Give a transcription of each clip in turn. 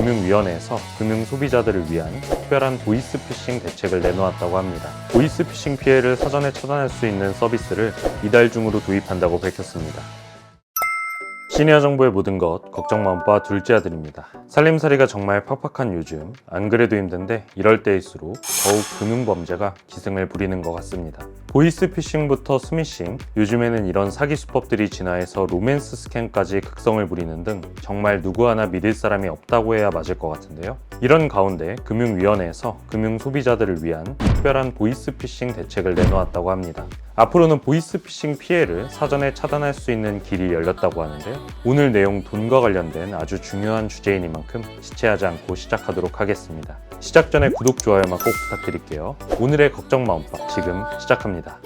금융위원회에서 금융소비자들을 위한 특별한 보이스피싱 대책을 내놓았다고 합니다. 보이스피싱 피해를 사전에 차단할 수 있는 서비스를 이달 중으로 도입한다고 밝혔습니다. 시니어 정보의 모든 것, 걱정 마음바 둘째 아들입니다. 살림살이가 정말 팍팍한 요즘, 안 그래도 힘든데 이럴 때일수록 더욱 금융범죄가 기승을 부리는 것 같습니다. 보이스피싱부터 스미싱, 요즘에는 이런 사기 수법들이 진화해서 로맨스 스캔까지 극성을 부리는 등 정말 누구 하나 믿을 사람이 없다고 해야 맞을 것 같은데요. 이런 가운데 금융위원회에서 금융소비자들을 위한 특별한 보이스피싱 대책을 내놓았다고 합니다. 앞으로는 보이스피싱 피해를 사전에 차단할 수 있는 길이 열렸다고 하는데요. 오늘 내용 돈과 관련된 아주 중요한 주제이니만큼 지체하지 않고 시작하도록 하겠습니다. 시작 전에 구독, 좋아요만 꼭 부탁드릴게요. 오늘의 걱정 마음밥 지금 시작합니다.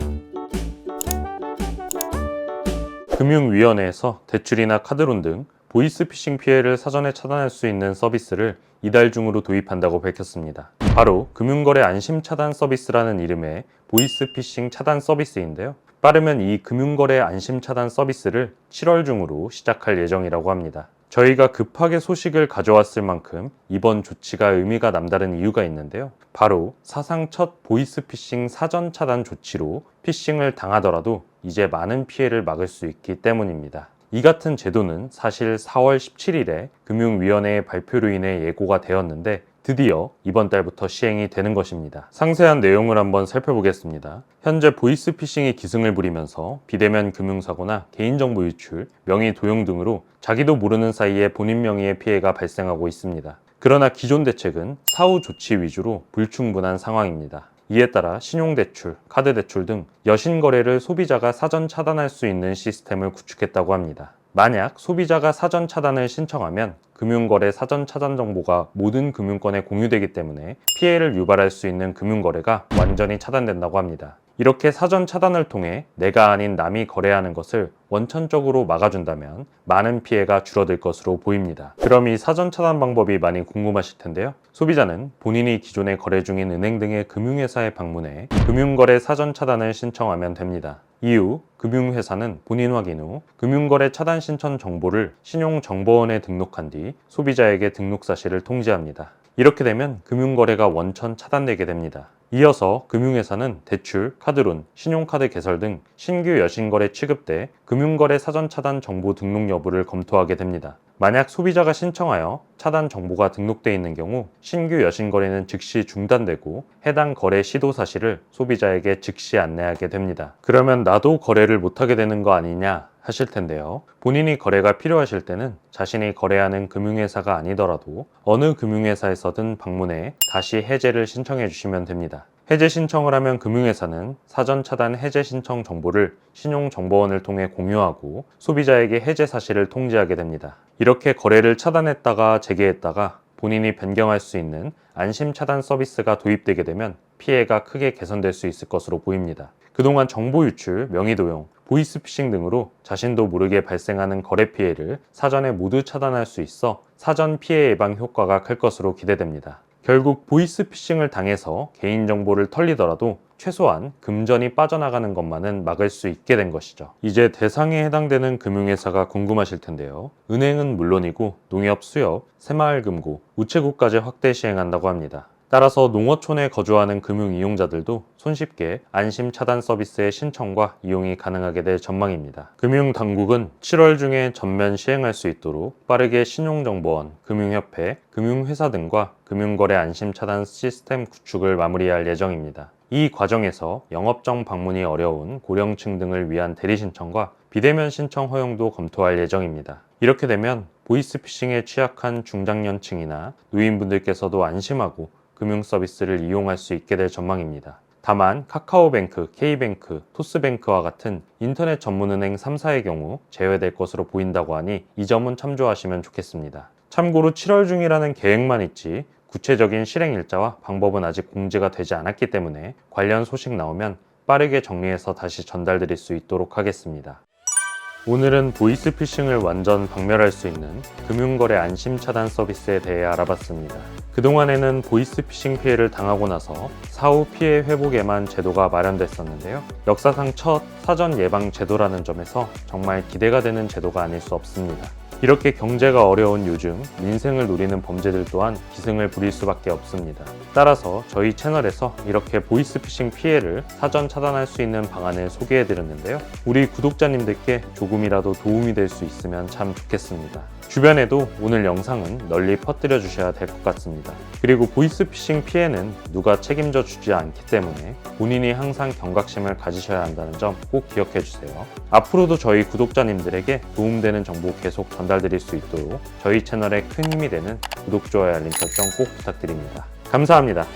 금융위원회에서 대출이나 카드론 등 보이스피싱 피해를 사전에 차단할 수 있는 서비스를 이달 중으로 도입한다고 밝혔습니다. 바로 금융거래 안심 차단 서비스라는 이름의 보이스피싱 차단 서비스인데요. 빠르면 이 금융거래 안심 차단 서비스를 7월 중으로 시작할 예정이라고 합니다. 저희가 급하게 소식을 가져왔을 만큼 이번 조치가 의미가 남다른 이유가 있는데요. 바로 사상 첫 보이스피싱 사전 차단 조치로 피싱을 당하더라도 이제 많은 피해를 막을 수 있기 때문입니다. 이 같은 제도는 사실 4월 17일에 금융위원회의 발표로 인해 예고가 되었는데 드디어 이번 달부터 시행이 되는 것입니다. 상세한 내용을 한번 살펴보겠습니다. 현재 보이스피싱이 기승을 부리면서 비대면 금융사고나 개인정보 유출, 명의 도용 등으로 자기도 모르는 사이에 본인 명의의 피해가 발생하고 있습니다. 그러나 기존 대책은 사후 조치 위주로 불충분한 상황입니다. 이에 따라 신용대출, 카드대출 등 여신거래를 소비자가 사전 차단할 수 있는 시스템을 구축했다고 합니다. 만약 소비자가 사전 차단을 신청하면 금융거래 사전 차단 정보가 모든 금융권에 공유되기 때문에 피해를 유발할 수 있는 금융거래가 완전히 차단된다고 합니다. 이렇게 사전 차단을 통해 내가 아닌 남이 거래하는 것을 원천적으로 막아준다면 많은 피해가 줄어들 것으로 보입니다. 그럼 이 사전 차단 방법이 많이 궁금하실 텐데요. 소비자는 본인이 기존에 거래 중인 은행 등의 금융회사에 방문해 금융거래 사전 차단을 신청하면 됩니다. 이후 금융회사는 본인 확인 후 금융거래 차단 신청 정보를 신용정보원에 등록한 뒤 소비자에게 등록 사실을 통지합니다. 이렇게 되면 금융거래가 원천 차단되게 됩니다. 이어서 금융회사는 대출, 카드론, 신용카드 개설 등 신규 여신거래 취급 때 금융거래 사전 차단 정보 등록 여부를 검토하게 됩니다. 만약 소비자가 신청하여 차단 정보가 등록되어 있는 경우 신규 여신거래는 즉시 중단되고 해당 거래 시도 사실을 소비자에게 즉시 안내하게 됩니다. 그러면 나도 거래를 못하게 되는 거 아니냐 하실 텐데요. 본인이 거래가 필요하실 때는 자신이 거래하는 금융회사가 아니더라도 어느 금융회사에서든 방문해 다시 해제를 신청해 주시면 됩니다. 해제 신청을 하면 금융회사는 사전 차단 해제 신청 정보를 신용정보원을 통해 공유하고 소비자에게 해제 사실을 통지하게 됩니다. 이렇게 거래를 차단했다가 재개했다가 본인이 변경할 수 있는 안심 차단 서비스가 도입되게 되면 피해가 크게 개선될 수 있을 것으로 보입니다. 그동안 정보 유출, 명의 도용, 보이스피싱 등으로 자신도 모르게 발생하는 거래 피해를 사전에 모두 차단할 수 있어 사전 피해 예방 효과가 클 것으로 기대됩니다. 결국 보이스피싱을 당해서 개인정보를 털리더라도 최소한 금전이 빠져나가는 것만은 막을 수 있게 된 것이죠. 이제 대상에 해당되는 금융회사가 궁금하실 텐데요. 은행은 물론이고 농협, 수협, 새마을금고, 우체국까지 확대 시행한다고 합니다. 따라서 농어촌에 거주하는 금융 이용자들도 손쉽게 안심 차단 서비스의 신청과 이용이 가능하게 될 전망입니다. 금융당국은 7월 중에 전면 시행할 수 있도록 빠르게 신용정보원, 금융협회, 금융회사 등과 금융거래 안심 차단 시스템 구축을 마무리할 예정입니다. 이 과정에서 영업정 방문이 어려운 고령층 등을 위한 대리 신청과 비대면 신청 허용도 검토할 예정입니다. 이렇게 되면 보이스피싱에 취약한 중장년층이나 노인분들께서도 안심하고 금융 서비스를 이용할 수 있게 될 전망입니다. 다만 카카오뱅크, K뱅크, 토스뱅크와 같은 인터넷 전문은행 3사의 경우 제외될 것으로 보인다고 하니 이 점은 참조하시면 좋겠습니다. 참고로 7월 중이라는 계획만 있지 구체적인 실행 일자와 방법은 아직 공지가 되지 않았기 때문에 관련 소식 나오면 빠르게 정리해서 다시 전달드릴 수 있도록 하겠습니다. 오늘은 보이스피싱을 완전 박멸할 수 있는 금융거래 안심 차단 서비스에 대해 알아봤습니다. 그동안에는 보이스피싱 피해를 당하고 나서 사후 피해 회복에만 제도가 마련됐었는데요. 역사상 첫 사전 예방 제도라는 점에서 정말 기대가 되는 제도가 아닐 수 없습니다. 이렇게 경제가 어려운 요즘 민생을 노리는 범죄들 또한 기승을 부릴 수밖에 없습니다. 따라서 저희 채널에서 이렇게 보이스피싱 피해를 사전 차단할 수 있는 방안을 소개해드렸는데요. 우리 구독자님들께 조금이라도 도움이 될 수 있으면 참 좋겠습니다. 주변에도 오늘 영상은 널리 퍼뜨려 주셔야 될 것 같습니다. 그리고 보이스피싱 피해는 누가 책임져 주지 않기 때문에 본인이 항상 경각심을 가지셔야 한다는 점 꼭 기억해 주세요. 앞으로도 저희 구독자님들에게 도움되는 정보 계속 전달드릴 수 있도록 저희 채널에 큰 힘이 되는 구독, 좋아요, 알림 설정 꼭 부탁드립니다. 감사합니다.